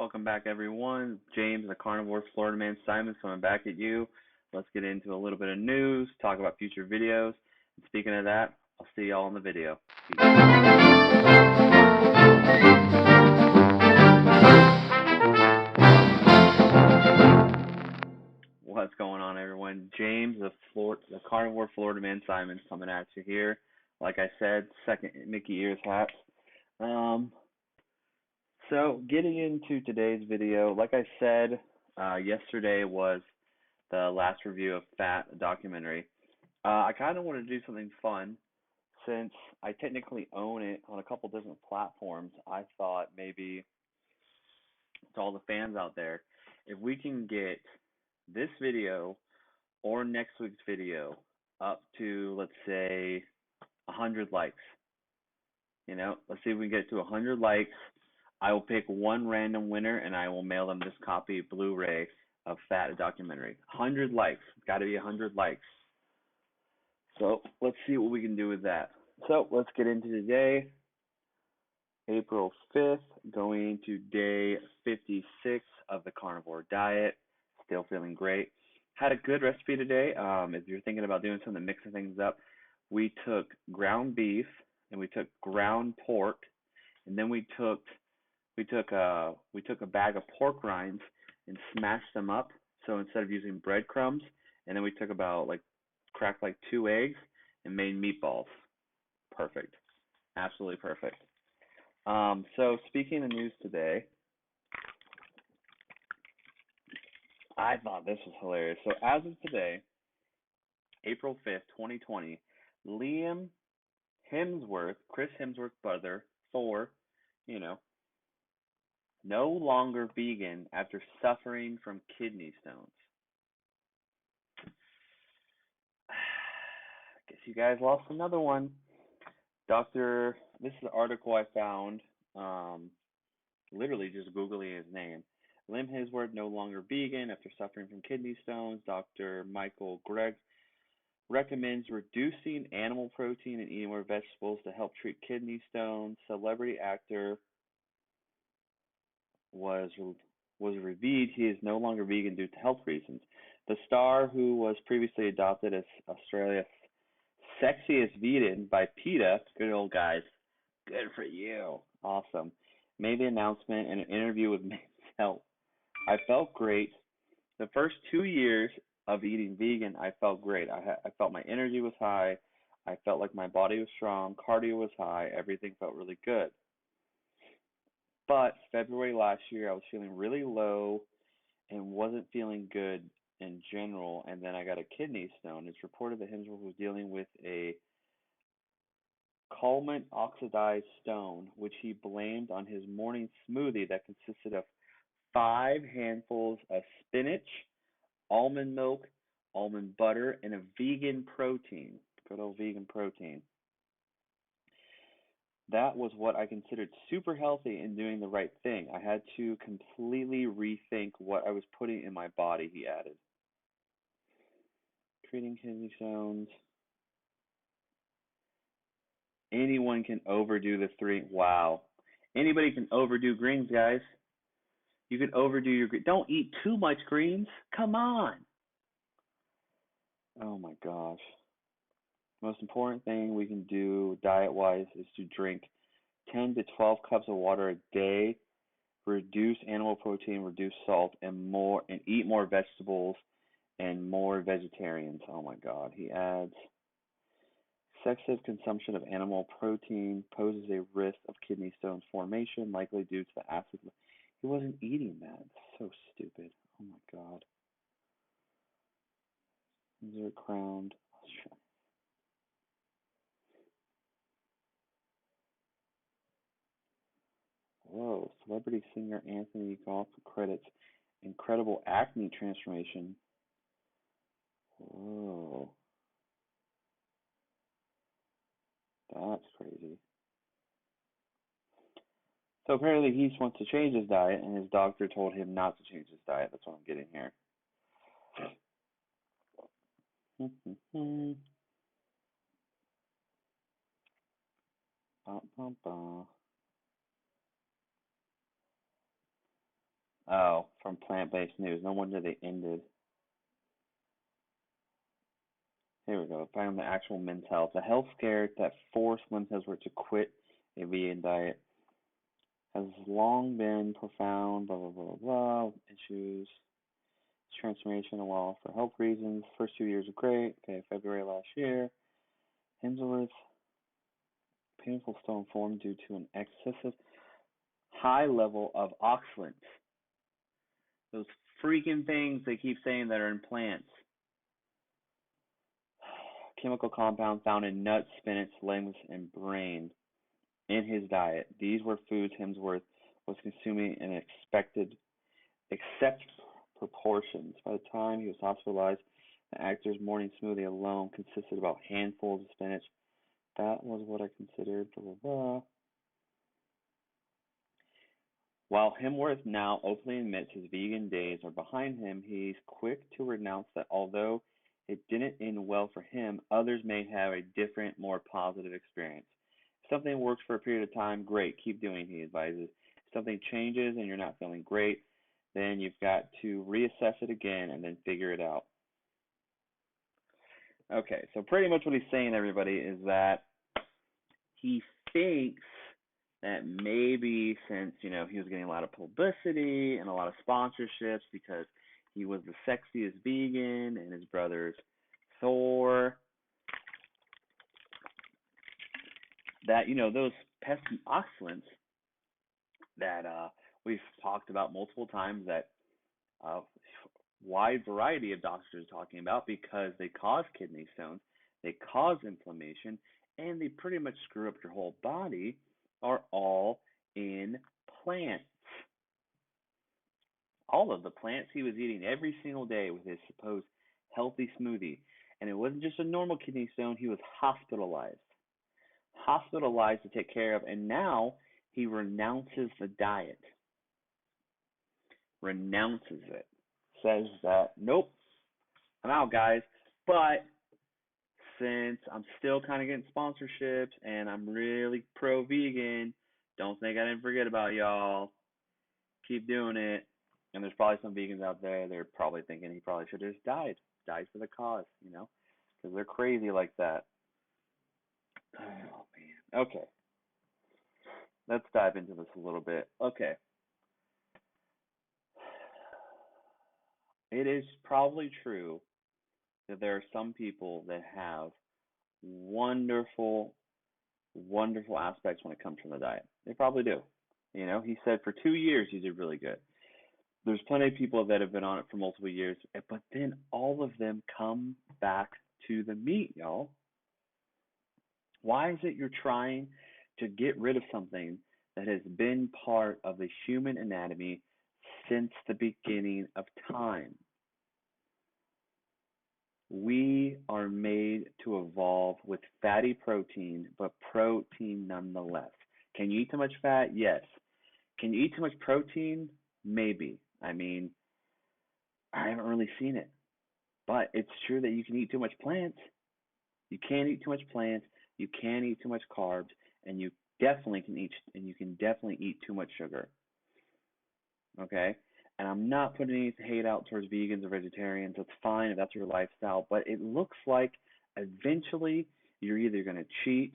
Welcome back, everyone. James, the Carnivore Florida Man Simon, coming back at you. Let's get into a little bit of news, talk about future videos. And speaking of that, I'll see y'all in the video. Peace. What's going on, everyone? James, the Carnivore Florida Man Simon, coming at you here. Like I said, second Mickey Ears hat. So getting into today's video, like I said, yesterday was the last review of Fat documentary. I kind of want to do something fun since I technically own it on a couple different platforms. I thought maybe to all the fans out there, if we can get this video or next week's video up to, let's say, 100 likes. Let's see if we can get to 100 likes. I will pick one random winner and I will mail them this copy Blu-ray of Fat documentary. 100 likes. It's got to be 100 likes. So let's see what we can do with that. So let's get into today. April 5th, going into day 56 of the Carnivore Diet. Still feeling great. Had a good recipe today. If you're thinking about doing something, mixing things up, we took ground beef and we took ground pork, and then we took a bag of pork rinds and smashed them up. So instead of using breadcrumbs, and then we took cracked 2 eggs and made meatballs. Perfect. Absolutely perfect. So speaking of news today, I thought this was hilarious. So as of today, April 5th, 2020, Liam Hemsworth, Chris Hemsworth's brother, Thor, no longer vegan after suffering from kidney stones. Guess you guys lost another one. This is an article I found, literally just Googling his name. Liam Hemsworth no longer vegan after suffering from kidney stones. Dr. Michael Gregg recommends reducing animal protein and eating more vegetables to help treat kidney stones. Celebrity actor was revealed he is no longer vegan due to health reasons. The star, who was previously adopted as Australia's sexiest vegan by PETA, good old guys, good for you, awesome, made the announcement in an interview with Men's Health. I felt great. The first 2 years of eating vegan, I felt great. I felt my energy was high. I felt like my body was strong. Cardio was high. Everything felt really good. But February last year, I was feeling really low and wasn't feeling good in general. And then I got a kidney stone. It's reported that Hemsworth was dealing with a Coleman oxidized stone, which he blamed on his morning smoothie that consisted of 5 handfuls of spinach, almond milk, almond butter, and a vegan protein. Good old vegan protein. That was what I considered super healthy and doing the right thing. I had to completely rethink what I was putting in my body, he added. Treating kidney stones. Anyone can overdo the 3. Wow. Anybody can overdo greens, guys. You can overdo your greens. Don't eat too much greens. Come on. Oh my gosh. Most important thing we can do diet-wise is to drink 10 to 12 cups of water a day, reduce animal protein, reduce salt, and eat more vegetables and more vegetarians. Oh my God. He adds, excessive consumption of animal protein poses a risk of kidney stones formation, likely due to the acid. He wasn't eating that. It's so stupid. Oh my God. These are crowned. Whoa, celebrity singer Anthony Goff credits incredible acne transformation. Whoa. That's crazy. So apparently he wants to change his diet, and his doctor told him not to change his diet. That's what I'm getting here. Oh, from plant-based news. No wonder they ended. Here we go. Found the actual Men's Health. The health scare that forced Men's Health to quit a vegan diet has long been profound, blah, blah, blah, blah, issues, transformation, a while for health reasons. First 2 years are great. Okay, February last year. Hemsworth, painful stone formed due to an excessive high level of oxalate. Those freaking things they keep saying that are in plants. Chemical compound found in nuts, spinach, limbs, and brain in his diet. These were foods Hemsworth was consuming in accepted proportions. By the time he was hospitalized, the actor's morning smoothie alone consisted about handfuls of spinach. That was what I considered. Blah, blah, blah. While Hemsworth now openly admits his vegan days are behind him, he's quick to renounce that although it didn't end well for him, others may have a different, more positive experience. If something works for a period of time, great, keep doing, he advises. If something changes and you're not feeling great, then you've got to reassess it again and then figure it out. Okay, so pretty much what he's saying, everybody, is that he thinks that maybe since, he was getting a lot of publicity and a lot of sponsorships because he was the sexiest vegan and his brother's Thor, that, those pesky oxalates that we've talked about multiple times that a wide variety of doctors are talking about because they cause kidney stones, they cause inflammation, and they pretty much screw up your whole body, are all in plants. All of the plants he was eating every single day with his supposed healthy smoothie. And it wasn't just a normal kidney stone, he was hospitalized. Hospitalized to take care of, and now he renounces the diet. Renounces it. Says that, nope, I'm out, guys. But since I'm still kind of getting sponsorships and I'm really pro-vegan, don't think I didn't forget about y'all. Keep doing it. And there's probably some vegans out there, they're probably thinking he probably should have just died for the cause, because they're crazy like that. Oh, man. Okay. Let's dive into this a little bit. Okay. It is probably true that there are some people that have wonderful, wonderful aspects when it comes from the diet. They probably do. He said for 2 years he did really good. There's plenty of people that have been on it for multiple years, but then all of them come back to the meat, y'all. Why is it you're trying to get rid of something that has been part of the human anatomy since the beginning of time? We are made to evolve with fatty protein, but protein nonetheless. Can you eat too much fat? Yes. Can you eat too much protein? Maybe. I haven't really seen it. But it's true that you can eat too much plants. You can't eat too much plants. You can't eat too much carbs, and you can definitely eat too much sugar. Okay? And I'm not putting any hate out towards vegans or vegetarians. It's fine if that's your lifestyle, but it looks like eventually you're either going to cheat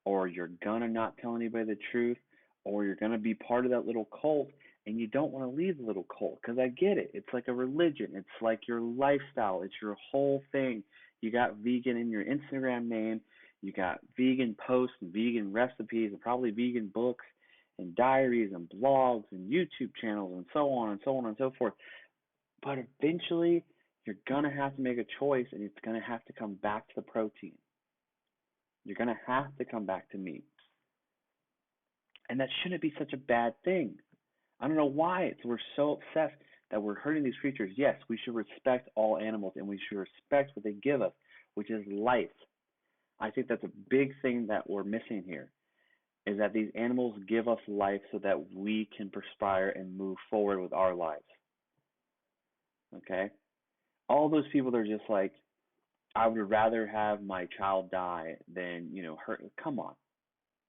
or you're going to not tell anybody the truth or you're going to be part of that little cult and you don't want to leave the little cult because I get it. It's like a religion. It's like your lifestyle. It's your whole thing. You got vegan in your Instagram name. You got vegan posts and vegan recipes and probably vegan books and diaries and blogs and YouTube channels and so on and so on and so forth. But eventually, you're going to have to make a choice and it's going to have to come back to the protein. You're going to have to come back to meat. And that shouldn't be such a bad thing. I don't know why we're so obsessed that we're hurting these creatures. Yes, we should respect all animals and we should respect what they give us, which is life. I think that's a big thing that we're missing here, is that these animals give us life so that we can perspire and move forward with our lives. Okay? All those people that are just like, I would rather have my child die than, hurt. Come on.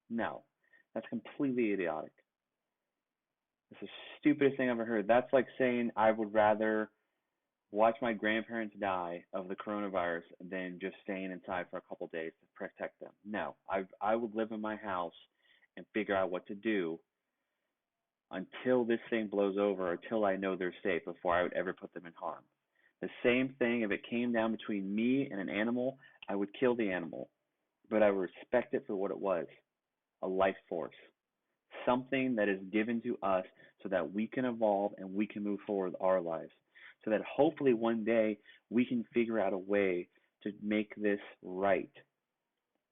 No. That's completely idiotic. It's the stupidest thing I've ever heard. That's like saying I would rather watch my grandparents die of the coronavirus than just staying inside for a couple days to protect them. No, I would live in my house and figure out what to do until this thing blows over, until I know they're safe before I would ever put them in harm. The same thing, if it came down between me and an animal, I would kill the animal, but I would respect it for what it was, a life force, something that is given to us so that we can evolve and we can move forward with our lives. So that hopefully one day we can figure out a way to make this right.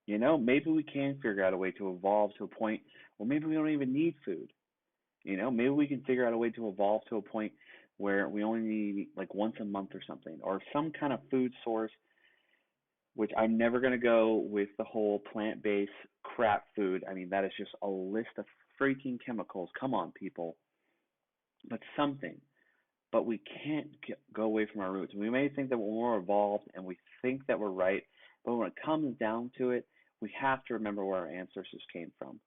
You know, maybe we can figure out a way to evolve to a point where maybe we don't even need food. You know, maybe we can figure out a way to evolve to a point where we only need like once a month or something, or some kind of food source, which I'm never going to go with the whole plant-based crap food. I mean, that is just a list of freaking chemicals. Come on, people. But something. But we can't go away from our roots. We may think that we're more evolved and we think that we're right, but when it comes down to it, we have to remember where our ancestors came from.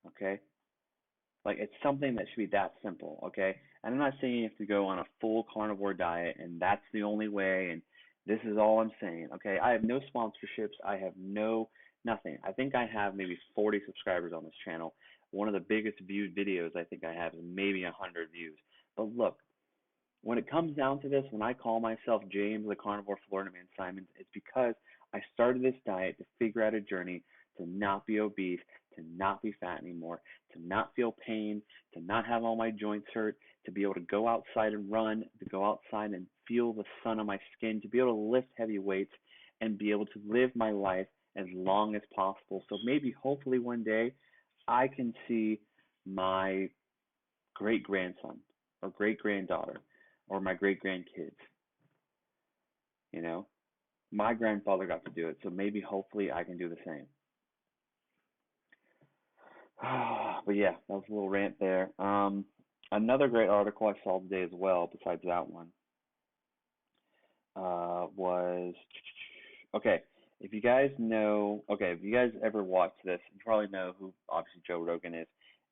Okay? Like, it's something that should be that simple, okay? And I'm not saying you have to go on a full carnivore diet and that's the only way and this is all I'm saying, okay? I have no sponsorships. I have nothing. I think I have maybe 40 subscribers on this channel. One of the biggest viewed videos I think I have is maybe 100 views. But look, when it comes down to this, when I call myself James the Carnivore Florida Man Simons, it's because I started this diet to figure out a journey to not be obese, to not be fat anymore, to not feel pain, to not have all my joints hurt, to be able to go outside and run, to go outside and feel the sun on my skin, to be able to lift heavy weights and be able to live my life as long as possible. So maybe hopefully one day I can see my great grandson or great granddaughter or my great grandkids. You know, my grandfather got to do it, so maybe hopefully I can do the same. But yeah, that was a little rant there. Another great article I saw today as well, besides that one, was okay. If you guys know, okay, if you guys ever watched this, you probably know who obviously Joe Rogan is,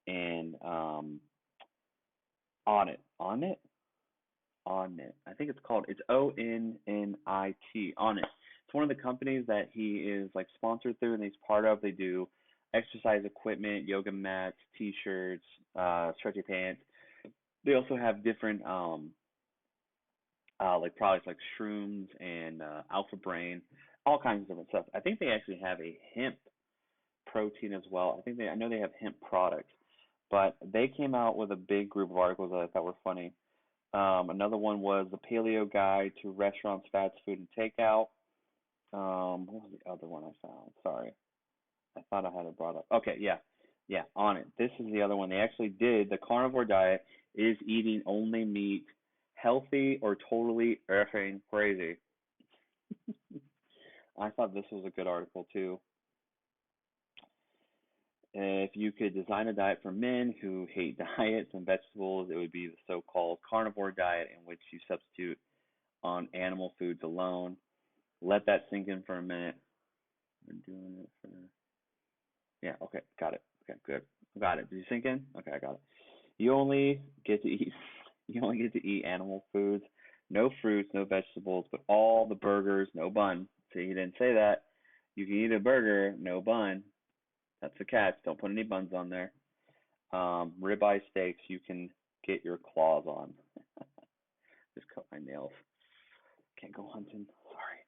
and On It. I think it's called. It's ONNIT. On It. It's one of the companies that he is like sponsored through and he's part of. They do exercise equipment, yoga mats, t-shirts, stretchy pants. They also have different like products like shrooms and Alpha Brain, all kinds of different stuff. I think they actually have a hemp protein as well. I know they have hemp products, but they came out with a big group of articles that I thought were funny. Another one was the Paleo Guide to Restaurants, Fast Food, and Takeout. What was the other one I found? Sorry, I thought I had it brought up. Okay, yeah, On It. This is the other one. They actually did the carnivore diet is eating only meat, healthy or totally effing crazy. I thought this was a good article too. If you could design a diet for men who hate diets and vegetables, it would be the so-called carnivore diet in which you substitute on animal foods alone. Let that sink in for a minute. We're doing it for, yeah, okay, got it. Okay, good. Got it. Did you sink in? Okay, I got it. You only get to eat you only get to eat animal foods, no fruits, no vegetables, but all the burgers, no bun. See, you didn't say that. You can eat a burger, no bun. That's the catch. Don't put any buns on there. Ribeye steaks, you can get your claws on. Just cut my nails. Can't go hunting. Sorry.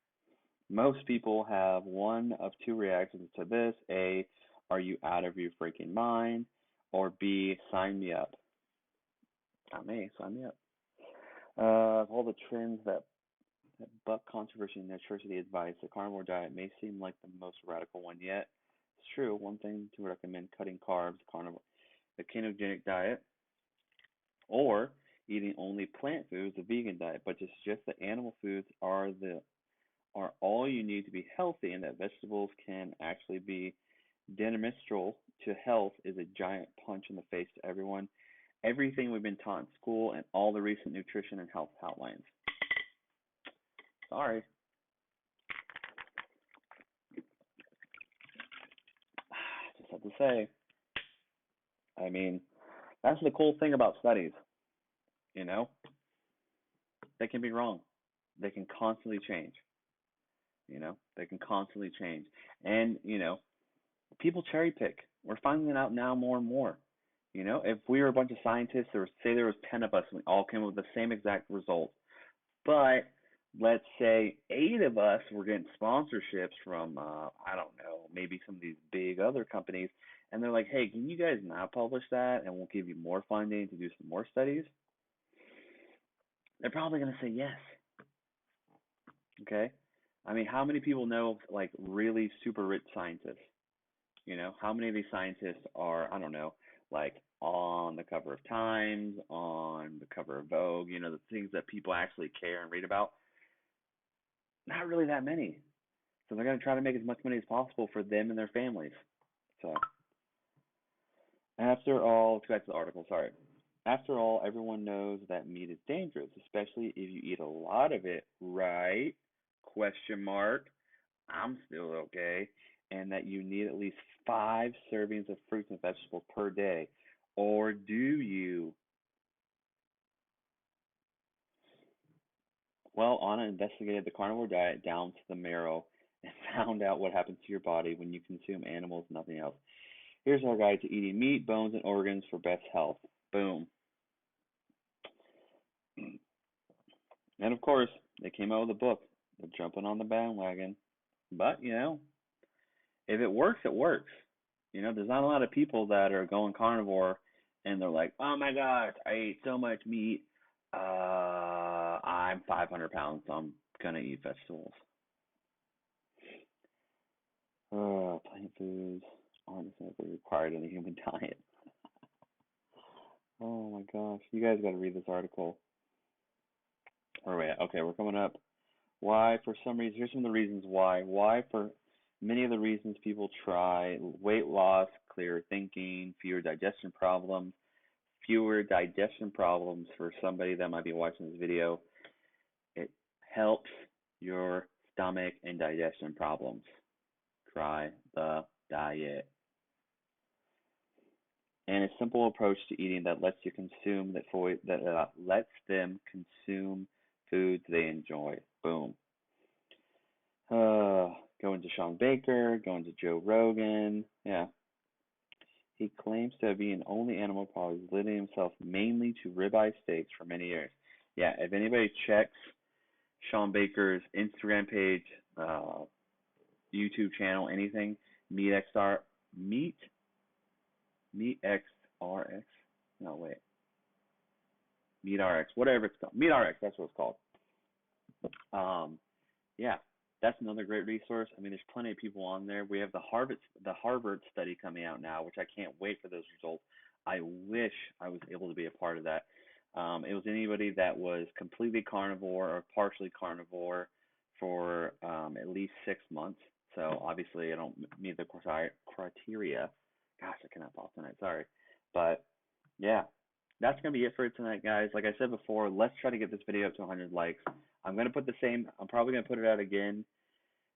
Most people have one of two reactions to this. A, are you out of your freaking mind? Or B, sign me up. Not me, sign me up. Of all the trends that buck controversy and nutrition advice, the carnivore diet may seem like the most radical one yet. It's true. One thing to recommend: cutting carbs, carnivore, the ketogenic diet, or eating only plant foods, the vegan diet. But it's just the animal foods are all you need to be healthy, and that vegetables can actually be detrimental to health is a giant punch in the face to everyone. Everything we've been taught in school and all the recent nutrition and health outlines. Sorry. Just have to say. I mean, That's the cool thing about studies, you know? They can be wrong. They can constantly change, you know? They can constantly change. And, people cherry pick. We're finding it out now more and more. If we were a bunch of scientists, say there was 10 of us and we all came up with the same exact result, but let's say 8 of us were getting sponsorships from, I don't know, maybe some of these big other companies, and they're like, hey, can you guys not publish that and we'll give you more funding to do some more studies? They're probably going to say yes. Okay? I mean, how many people know like really super rich scientists? How many of these scientists are, I don't know, like on the cover of Times, on the cover of Vogue, the things that people actually care and read about? Not really that many. So they're going to try to make as much money as possible for them and their families. So, after all, let's go back to the article, sorry. After all, everyone knows that meat is dangerous, especially if you eat a lot of it, right? Question mark. I'm still okay. And that you need at least 5 servings of fruits and vegetables per day. Or do you? Well, Anna investigated the carnivore diet down to the marrow and found out what happens to your body when you consume animals, nothing else. Here's our guide to eating meat, bones, and organs for best health. Boom. And of course, they came out with a book. They're jumping on the bandwagon. But, if it works, it works. There's not a lot of people that are going carnivore and they're like, oh my gosh, I ate so much meat. I'm 500 pounds, so I'm going to eat vegetables. Plant foods aren't necessarily required in the human diet. Oh my gosh. You guys got to read this article. Or wait, okay, we're coming up. Why, for some reason, here's some of the reasons why. Why, for many of the reasons people try weight loss, clearer thinking, fewer digestion problems for somebody that might be watching this video. It helps your stomach and digestion problems. Try the diet. And a simple approach to eating that lets them consume foods they enjoy. Boom. Going to Sean Baker, going to Joe Rogan. Yeah. He claims to have been only animal products, limiting himself mainly to ribeye steaks for many years. Yeah, if anybody checks Sean Baker's Instagram page, YouTube channel, anything, Meat RX. No, wait. Meat RX, whatever it's called. Meat RX, that's what it's called. Yeah, that's another great resource. I mean, there's plenty of people on there. We have the Harvard study coming out now, which I can't wait for those results. I wish I was able to be a part of that. It was anybody that was completely carnivore or partially carnivore for at least 6 months. So obviously I don't meet the criteria. Gosh, I cannot talk tonight. Sorry, but yeah, that's gonna be it for tonight, guys. Like I said before, let's try to get this video up to 100 likes. I'm probably gonna put it out again.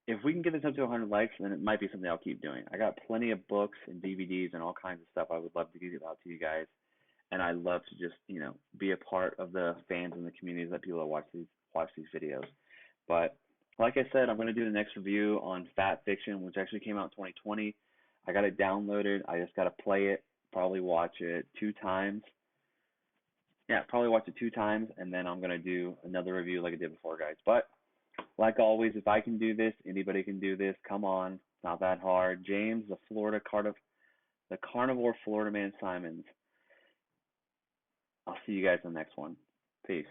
If we can get this up to 100 likes, then it might be something I'll keep doing. I got plenty of books and DVDs and all kinds of stuff I would love to get out to you guys. And I love to just, be a part of the fans and the communities that people that watch these videos. But like I said, I'm going to do the next review on Fat Fiction, which actually came out in 2020. I got it downloaded. I just got to play it, probably watch it 2 times. Yeah, probably watch it 2 times, and then I'm going to do another review like I did before, guys. But like always, if I can do this, anybody can do this. Come on. It's not that hard. James, the Carnivore Florida Man Simons. I'll see you guys in the next one. Peace.